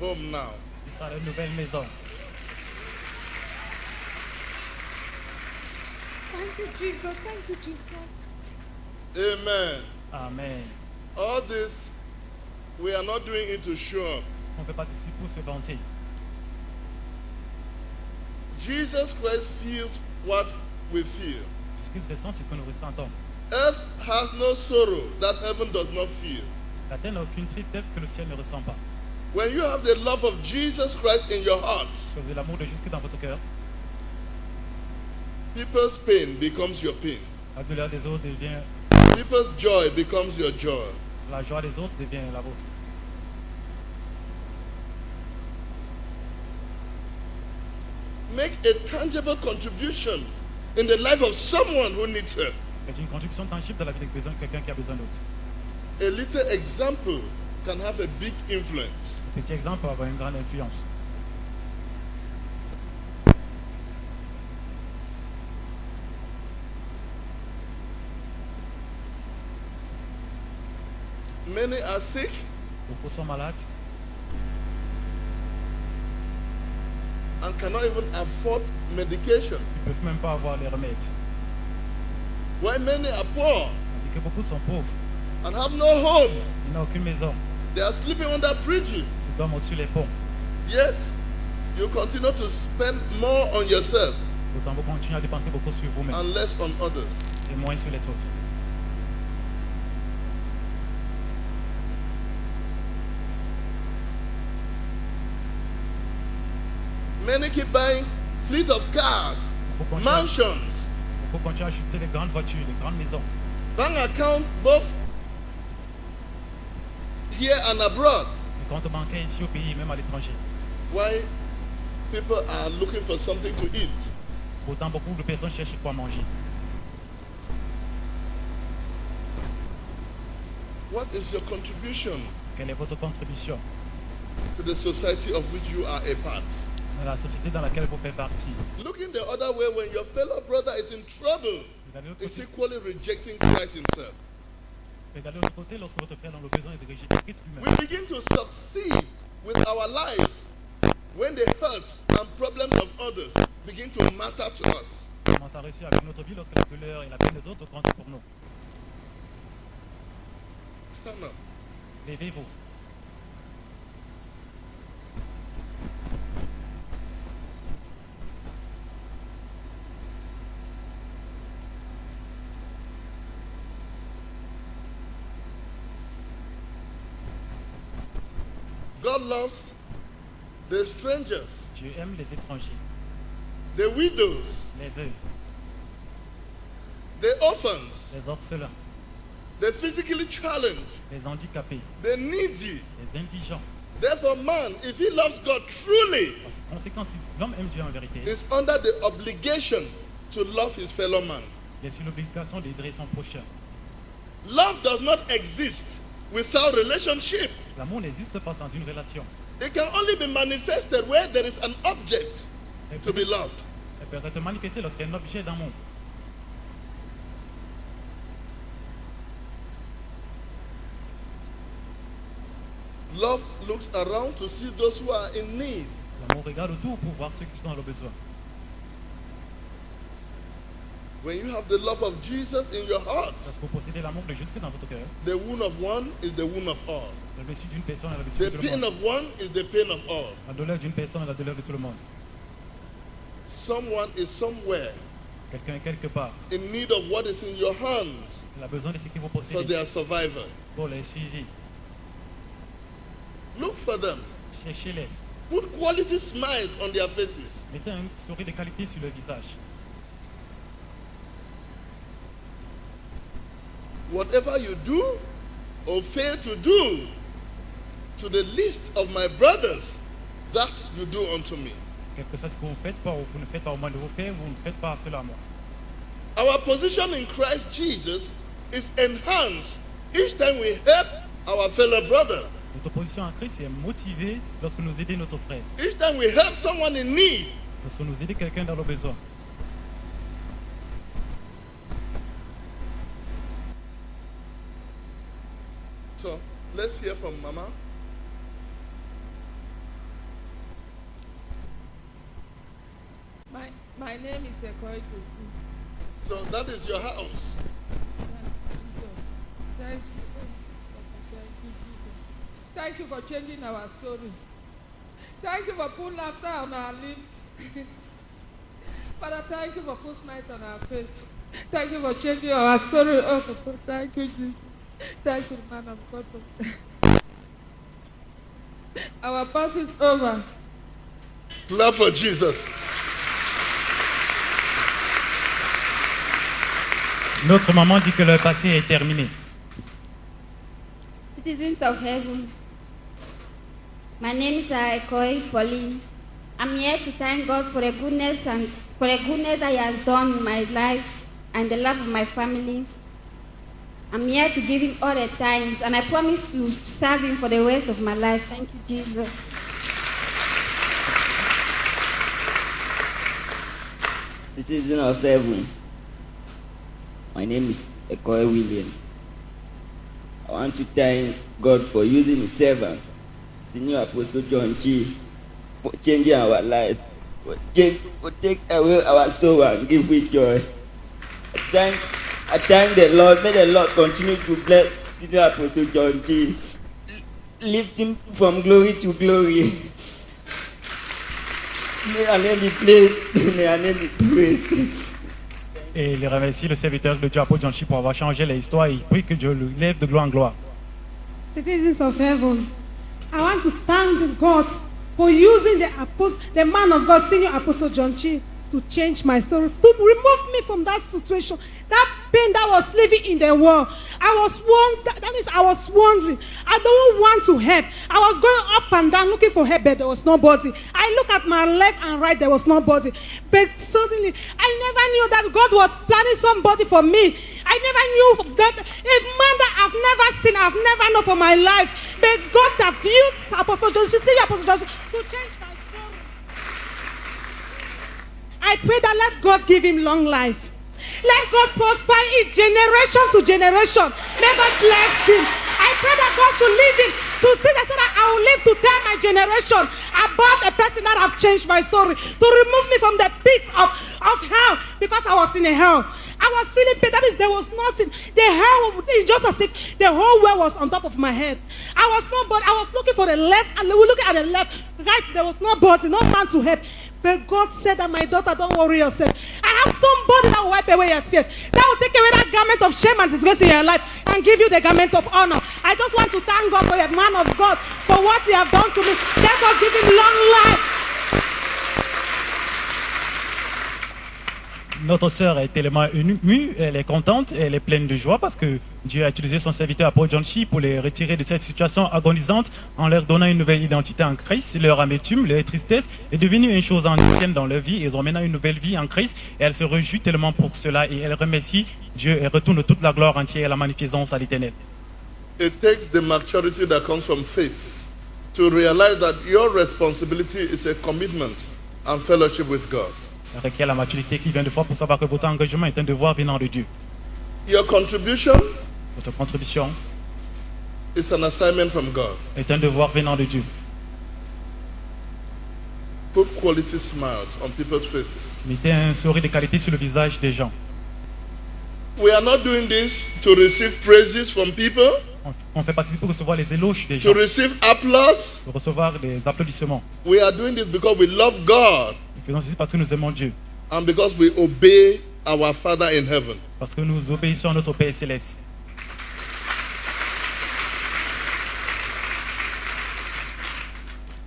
S1: home now.
S5: Ils sont à leur nouvelle maison.
S4: Thank you, Jesus. Thank you, Jesus.
S1: Amen.
S5: Amen.
S1: All this, we are not doing it to show up.
S5: On ne fait pas ici pour se vanter.
S1: Jesus Christ feels what we feel.
S5: Ce qu'il ressent, c'est ce que nous ressentons.
S1: Earth has no sorrow that heaven does not feel.
S5: La terre n'a aucune tristesse que le ciel ne ressent pas.
S1: When you have the love of Jesus Christ in your heart,
S5: Si vous avez l'amour de Jésus dans votre cœur,
S1: people's pain becomes your pain.
S5: la douleur des autres devient,
S1: People's joy becomes your joy.
S5: la joie des autres devient la vôtre.
S1: Make a tangible contribution in the life of someone who needs help.
S5: C'est une contribution tangible dans la vie de quelqu'un qui a besoin d'autre.
S1: A little example can have a big influence.
S5: Un petit exemple peut avoir une grande influence.
S1: Many are sick.
S5: Beaucoup sont malades
S1: And cannot even afford medication.
S5: ils ne peuvent même pas avoir les remèdes.
S1: While many are poor
S5: Tandis que beaucoup sont pauvres,
S1: and have no home,
S5: ils n'ont aucune maison,
S1: they are sleeping under bridges.
S5: ils dorment sur les ponts.
S1: Yet, you continue to spend more on yourself
S5: Pourtant, vous continuez à dépenser beaucoup sur vous-même
S1: and less on others.
S5: et moins sur les autres.
S1: Many keep buying fleet of cars,
S5: Beaucoup continuent,
S1: mansions,
S5: beaucoup continuent à acheter les grandes voitures, les grandes maisons.
S1: bank accounts both here and abroad.
S5: Les comptes bancaires ici au pays, même à l'étranger.
S1: Why people are looking for something to eat.
S5: Pourtant, beaucoup de personnes cherchent quoi manger.
S1: What is your contribution
S5: Quelle est votre contribution
S1: to the society of which you are a part?
S5: dans la société dans laquelle vous faites partie?
S1: Looking the other way when your fellow brother is in trouble,
S5: Regardez l'autre
S1: is
S5: côté,
S1: equally rejecting Christ himself.
S5: regardez l'autre côté lorsque votre frère dans le besoin est de rejeter Christ
S1: We
S5: lui-même.
S1: begin to succeed with our lives when the hurts and problems of others begin to matter to us.
S5: On commence à réussir avec notre vie lorsque la douleur et la peine des autres comptent pour nous.
S1: Stand up.
S5: Levez-vous.
S1: God loves the strangers,
S5: Dieu aime les étrangers,
S1: the widows,
S5: les veuves,
S1: the orphans,
S5: les orphelins,
S1: the physically challenged,
S5: les handicapés,
S1: the needy.
S5: les indigents.
S1: Therefore, man, if he loves God truly,
S5: Par conséquent, si l'homme aime Dieu en vérité,
S1: is under the obligation to love his fellow man.
S5: il est sur l'obligation d'aider son prochain.
S1: Love does not exist without relationship.
S5: L'amour n'existe pas sans une relation.
S1: It can only be manifested where there is an object
S5: Elle
S1: to
S5: peut,
S1: be loved.
S5: elle peut être manifestée lorsqu'il y a un objet d'amour.
S1: Love looks around to see those who are in need.
S5: L'amour regarde autour pour voir ceux qui sont dans le besoin.
S1: When you have the love of Jesus in your heart,
S5: Lorsque vous possédez l'amour de Jésus dans votre cœur,
S1: the wound of one is the wound of all.
S5: la blessure d'une personne est la blessure
S1: The
S5: de tout le
S1: pain
S5: monde.
S1: of one is the pain of all.
S5: La douleur d'une personne est la douleur de tout le monde.
S1: Someone is somewhere
S5: Quelqu'un est quelque part.
S1: in need of what is in your hands
S5: Il a besoin de ce que vous
S1: for
S5: possédez
S1: their survival.
S5: pour les suivre.
S1: Look for them.
S5: Cherchez-les.
S1: Put quality smiles on their faces.
S5: Mettez un sourire de qualité sur le visage.
S1: Whatever you do or fail to do to the least of my brothers, that you do unto me.
S5: Quelque chose que vous ne faites pas ou vous ne faites pas au moins de vos frères, vous ne faites pas cela à moi.
S1: Our position in Christ Jesus is enhanced each time we help our fellow brother.
S5: Notre position en Christ est motivée lorsque nous aidons notre frère.
S1: Each time we help someone in need,
S5: Lorsque nous aidons quelqu'un dans le besoin.
S1: so let's hear from Mama.
S7: My name is Ekoi Tosi.
S1: So that is your house.
S7: Thank you. Thank you, Jesus. Thank you for changing our story. Thank you for putting laughter on our lips. Father, thank you for putting smiles on our face. Thank you for changing our story. Oh, thank you, Jesus. Thank you, man of God. Our past is over.
S1: Clap for Jesus.
S5: Notre maman dit que le passé est terminé.
S8: Citizens of heaven, my name is Ekoi Pauline. I'm here to thank God for the goodness that He has done in my life and the love of my family. I'm here to give Him all the thanks, and I promise to serve Him for the rest of my life. Thank you, Jesus.
S9: Citizen of heaven, my name is Ekoi William. I want to thank God for using His servant, Senior Apostle John G, for changing our life, for take away our soul and give with joy. I thank the Lord. May the Lord continue to bless Senior Apostle John G. Lift him from glory to glory. May our name be praised. May our name be praised.
S5: Et il remercie le serviteur de Dieu, apôtre John Chi, pour avoir changé l'histoire et il prie que Dieu le lève de gloire en gloire.
S4: Citizens of heaven, I want to thank God for using the man of God, Senior Apostle John Chi, to change my story, to remove me from that situation, that pain that was living in the world. I was wondering. I don't want to help. I was going up and down looking for help, but there was nobody. I looked at my left and right, there was nobody. But suddenly, I never knew that God was planning somebody for me. I never knew that a man that I've never seen, I've never known for my life. But God have used Apostle John Chi, Apostle John Chi, to change my story. I pray that let God give him long life. Let God prosper it generation to generation. May God bless him. I pray that God should lead him to see that, so that I will live to tell my generation about a person that have changed my story, to remove me from the pit of hell, because I was in a hell. I was feeling pain. That means there was nothing. The hell is just as if the whole world was on top of my head. I was looking for the left, and looking at the left, right, there was nobody, no man to help. But God said that, my daughter, don't worry yourself. I have somebody that will wipe away your tears, that will take away that garment of shame and disgrace in your life and give you the garment of honor. I just want to thank God for the man of God, for what he has done to me. Let God give him long life.
S5: Notre sœur est tellement émue, elle est contente, elle est pleine de joie parce que Dieu a utilisé son serviteur apôtre John Chi pour les retirer de cette situation agonisante en leur donnant une nouvelle identité en Christ. Leur amertume, leur tristesse est devenue une chose ancienne dans leur vie. Ils ont maintenant une nouvelle vie en Christ et elle se réjouit tellement pour cela et elle remercie Dieu et retourne toute la gloire entière et la magnificence à l'Éternel.
S1: It takes the maturity that comes from faith to realize that your responsibility is a commitment and fellowship with God.
S5: Ça requiert la maturité qui vient de foi pour savoir que votre engagement est un devoir venant de Dieu.
S1: Your contribution,
S5: votre contribution
S1: is an assignment from God.
S5: Est un devoir venant de Dieu.
S1: Put quality smiles on people's faces.
S5: Mettez un sourire de qualité sur le visage des gens.
S1: We are not doing this to receive praises from people.
S5: On fait participer pour recevoir les éloges des gens.
S1: To receive applause.
S5: Pour recevoir des applaudissements.
S1: We are doing this because we love God.
S5: Nous faisons ceci parce que nous aimons Dieu.
S1: And because we obey our Father in heaven.
S5: Parce que nous obéissons à notre Père céleste.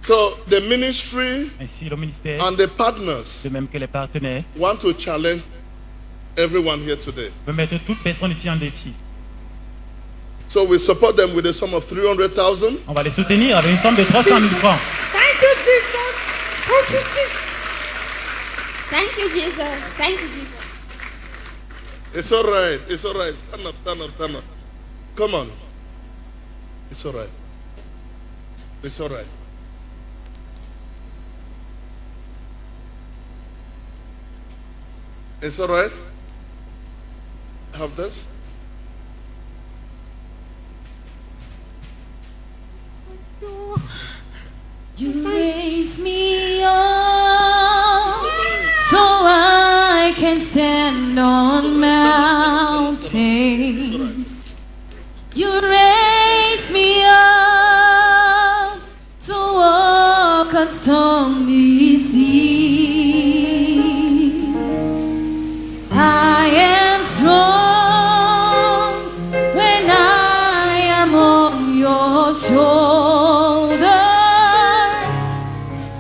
S1: So the ministry
S5: ainsi le ministère
S1: and the partners
S5: de même que les partenaires
S1: want to challenge everyone here today.
S5: Veut mettre toute personne ici en défi.
S1: So we support them with a sum of 300,000.
S5: On va les soutenir avec une somme de 300 000 francs.
S4: Thank you, Jesus. Thank you, Jesus.
S8: Thank you, Jesus. Thank you, Jesus.
S1: It's all right. It's all right. Stand up, stand up, stand up. Come on. It's all right. It's all right. It's all right. Have this.
S6: You raise me up so I stand on mountains. You raise me up to walk on stormy seas. I am strong when I am on your shoulders.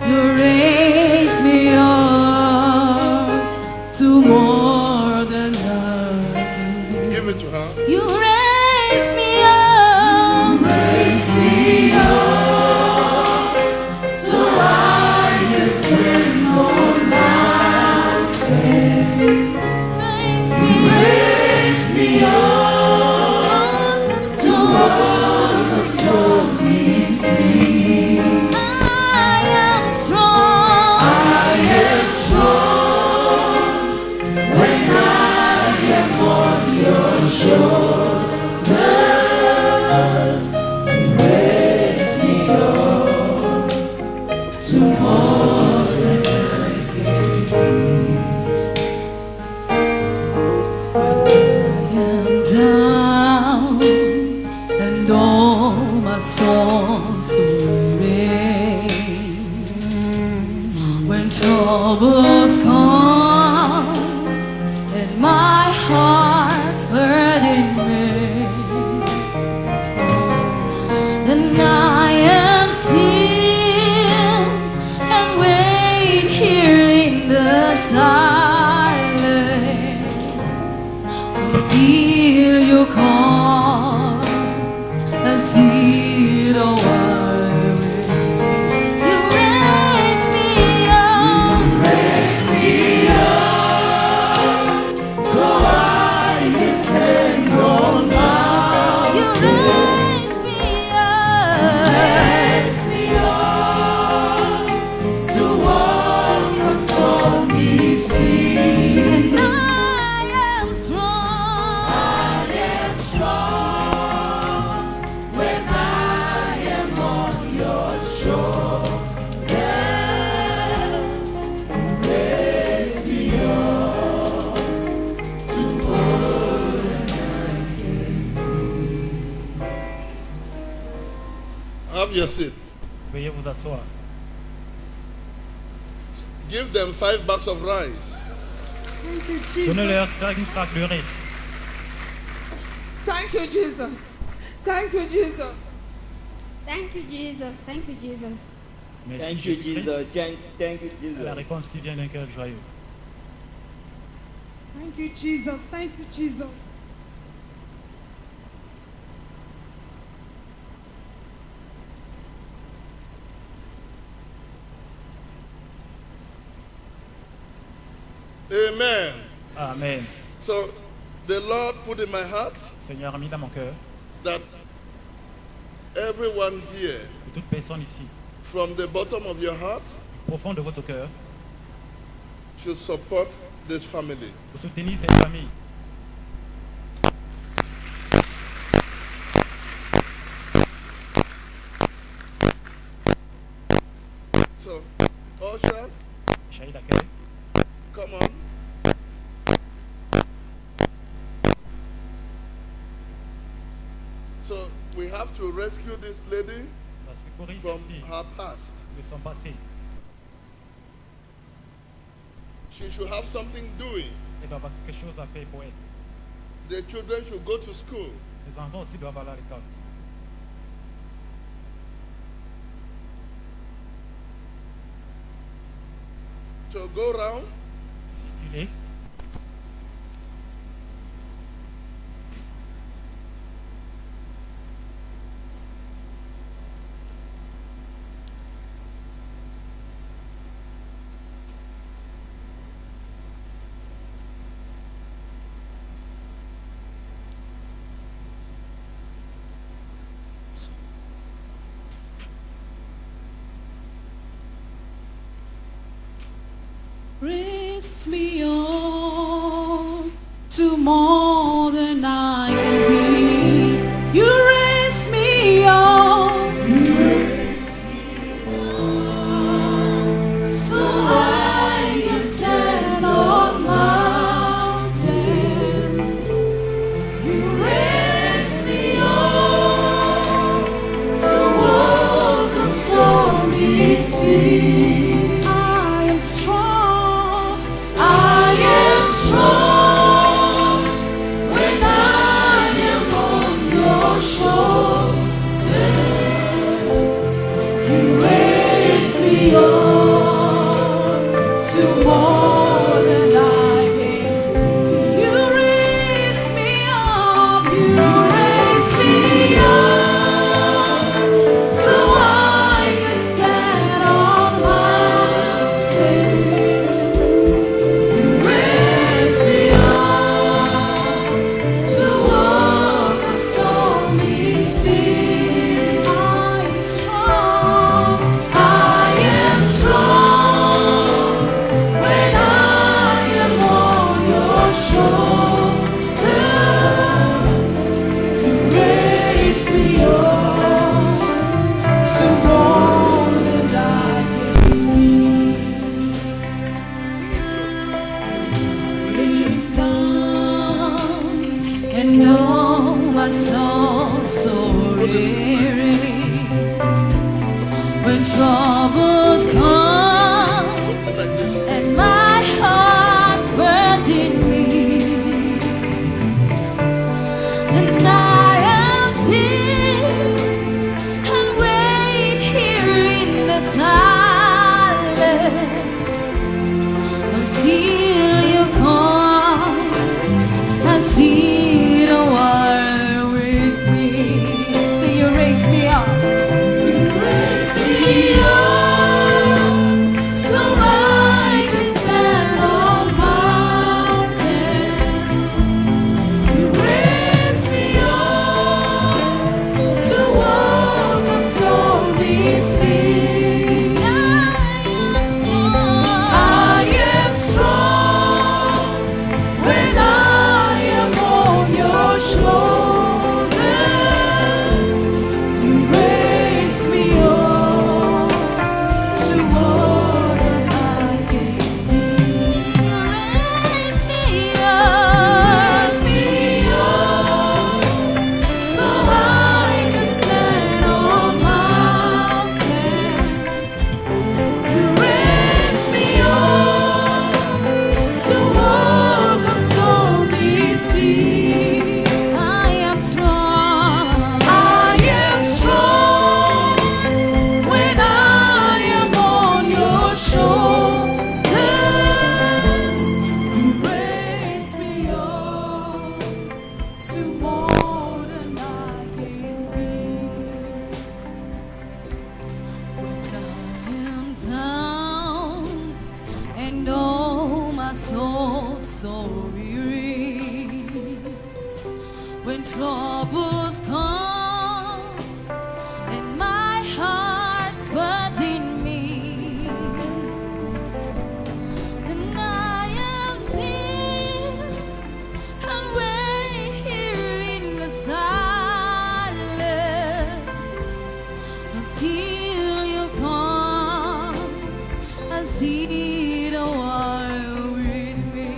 S6: You raise me up to more than I can be.
S1: Give it to her.
S6: You raise me up. Raise me up so I can stand on mountains. Raise me up to walk on stormy seas. I am strong. When I am on your shoulders, you raise me up to more than I can be. When I am down and all my soul's weary, when troubles come and my heart's burden me, then I am still and wait here in the silence until you come and see the world. You raise me up. Raise me up so I can stand on mountains. You raise me up. Raise me up to walk on stormy seas. And I am strong. When I am on your shoulders. Raise me up to more than I can be.
S1: Have your seat.
S5: Veuillez vous asseoir.
S1: Give them 5 bags of rice.
S7: Thank you, Jesus.
S5: Donnez-leur 5 sacs de riz.
S7: Thank you, Jesus. Thank you, Jesus.
S8: Thank you, Jesus. Thank you, Jesus.
S5: Merci
S9: Thank you,
S5: Jésus-Christ.
S9: Jesus. Thank you,
S5: La
S9: Jesus.
S5: réponse qui vient d'un cœur joyeux.
S4: Thank you, Jesus. Thank you, Jesus.
S1: Amen.
S5: Amen.
S1: So the Lord put in my heart
S5: Seigneur a mis dans mon cœur
S1: that everyone here,
S5: que toute personne ici,
S1: from the bottom of your heart,
S5: au fond de votre cœur,
S1: should support this family.
S5: vous soutenez cette famille.
S1: So, ushers,
S5: Chahid d'accueil,
S1: come on. So we have to rescue this lady
S5: va secourir
S1: from
S5: cette fille
S1: her past.
S5: de son passé.
S1: She should have something doing.
S5: Elle va avoir quelque chose à faire pour elle.
S1: The children should go to school.
S5: Les enfants aussi doivent aller à l'école.
S1: To go round,
S5: Circuler,
S6: Raise me up to more than I can be. You raise me up. So I can stand on mountains. When troubles come and my heart burden me, then I am still and wait here in the silence until you come and see the water with me. So you raise me up. You raise me up so I can stand on mountains. You raise me up to walk on stormy seas. I am strong when I am on your shoulders. You raise me up to what I can be. You raise me up so I can stand on mountains. You raise me up to walk on stormy seas. I am strong. I am strong when I am on your shoulders. You raise me up to more than I can be. When I am down and oh my soul so weary, when troubles come and my heart burden me, then I am still and wait here in the silence until you come and see the water with me.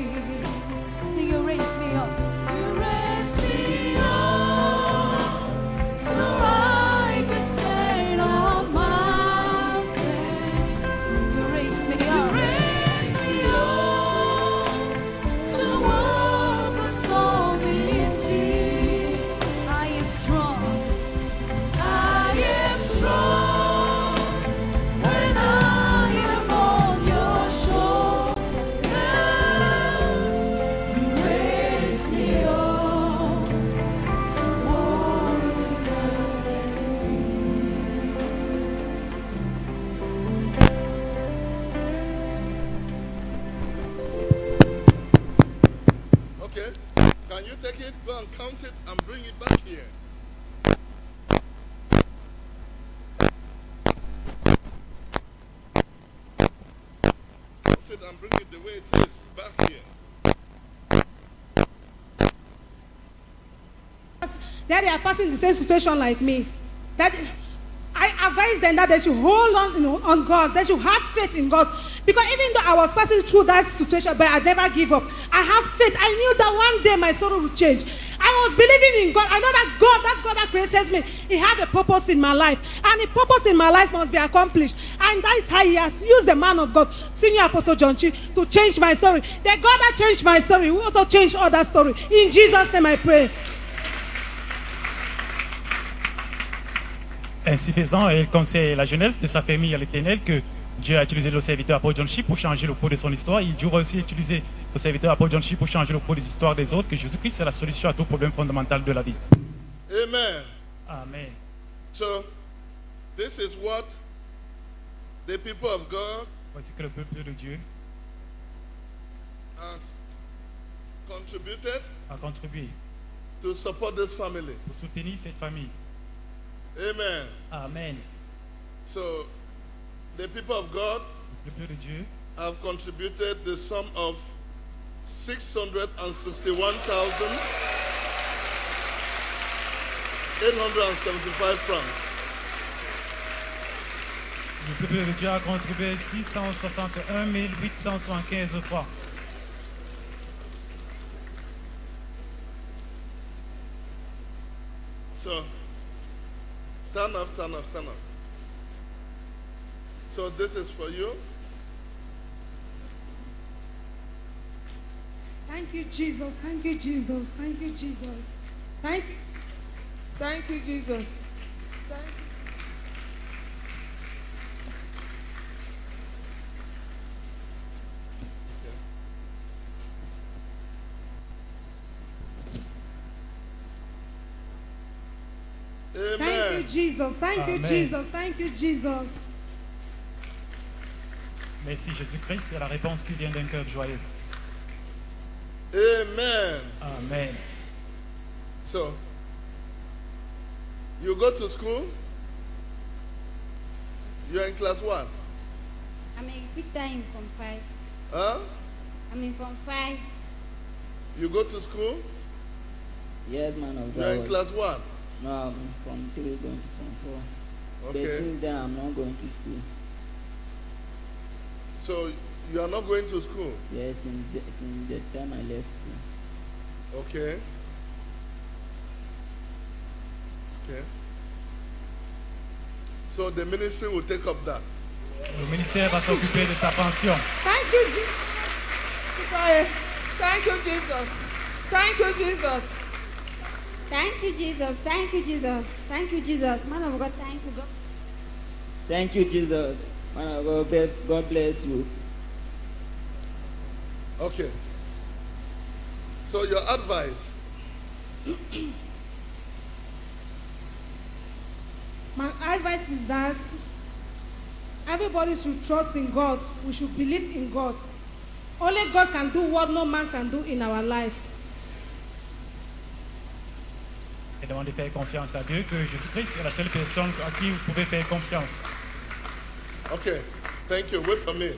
S6: So you raise me up. You raise me up so I can stand on mountains. You raise me up. You raise me up to walk on stormy seas. I am strong. I am strong when I am on your shoulders. You raise me up to walk
S1: Okay. Can you take it, go and count it, and bring it back here? Count it and bring it the way it is back here.
S4: That they are passing the same situation like me. That I advise them that they should hold on, on God. They should have faith in God. Because even though I was passing through that situation, but I never give up. I have faith. I knew that one day my story would change. I was believing in God. I know that God that created me, He had a purpose in my life. And the purpose in my life must be accomplished. And that is how He has used the man of God, Senior Apostle John Chi, to change my story. The God that changed my story will also change other story. In Jesus' name I pray.
S5: Ainsi faisant, il conseille la jeunesse de sa famille à l'Éternel que Dieu a utilisé le serviteur Apôtre John Chi pour changer le cours de son histoire. Dieu va aussi utiliser le serviteur Apôtre John Chi pour changer le cours des histoires des autres. Que Jésus-Christ est la solution à tout problème fondamental de la vie.
S1: Amen.
S5: Amen.
S1: So, this is what the people of God
S5: Voici que le peuple de Dieu
S1: has contributed
S5: a contribué
S1: to support this family.
S5: pour soutenir cette famille.
S1: Amen.
S5: Amen.
S1: So, the people of God
S5: Le peuple de Dieu
S1: have contributed the sum of 661,875 francs.
S5: Le peuple de Dieu a contribué 661 875 francs.
S1: So, stand up, stand up, stand up. So this is for you.
S4: Thank you, Jesus. Thank you, Jesus. Thank you, Jesus. Thank you.
S7: Thank you, Jesus. Thank you.
S1: Amen.
S4: Thank you, Jesus. Thank you,
S5: Amen.
S4: Jesus. Thank you, Jesus.
S5: Merci Jésus-Christ, c'est la réponse qui vient d'un cœur joyeux.
S1: Amen.
S5: Amen.
S1: So, you go to school. You're in class 1.
S8: I'm a big time from 5.
S1: Huh?
S8: I'm in from 5.
S1: You go to school.
S9: Yes, man of
S1: You're in
S9: God.
S1: class 1.
S9: No, I'm from 3 going to from 4.
S1: Okay.
S9: But since then, I'm not going to school.
S1: So you are not going to school.
S9: Yes, since the time I left school.
S1: Okay. Okay. So the ministry will take up that.
S5: Le ministère va s'occuper de ta pension.
S7: Thank you, Jesus. Thank you, Jesus. Thank you, Jesus.
S8: Thank you, Jesus. Thank you, Jesus. Thank you, Jesus. Man of God, thank you, God.
S9: Thank you, Jesus. Man of God, God bless you.
S1: Okay. So your advice.
S4: My advice is that everybody should trust in God. We should believe in God. Only God can do what no man can do in our life.
S5: Et demandez de faire confiance à Dieu, que Jésus-Christ est la seule personne à qui vous pouvez faire confiance.
S1: Okay. Thank you. Wait for me.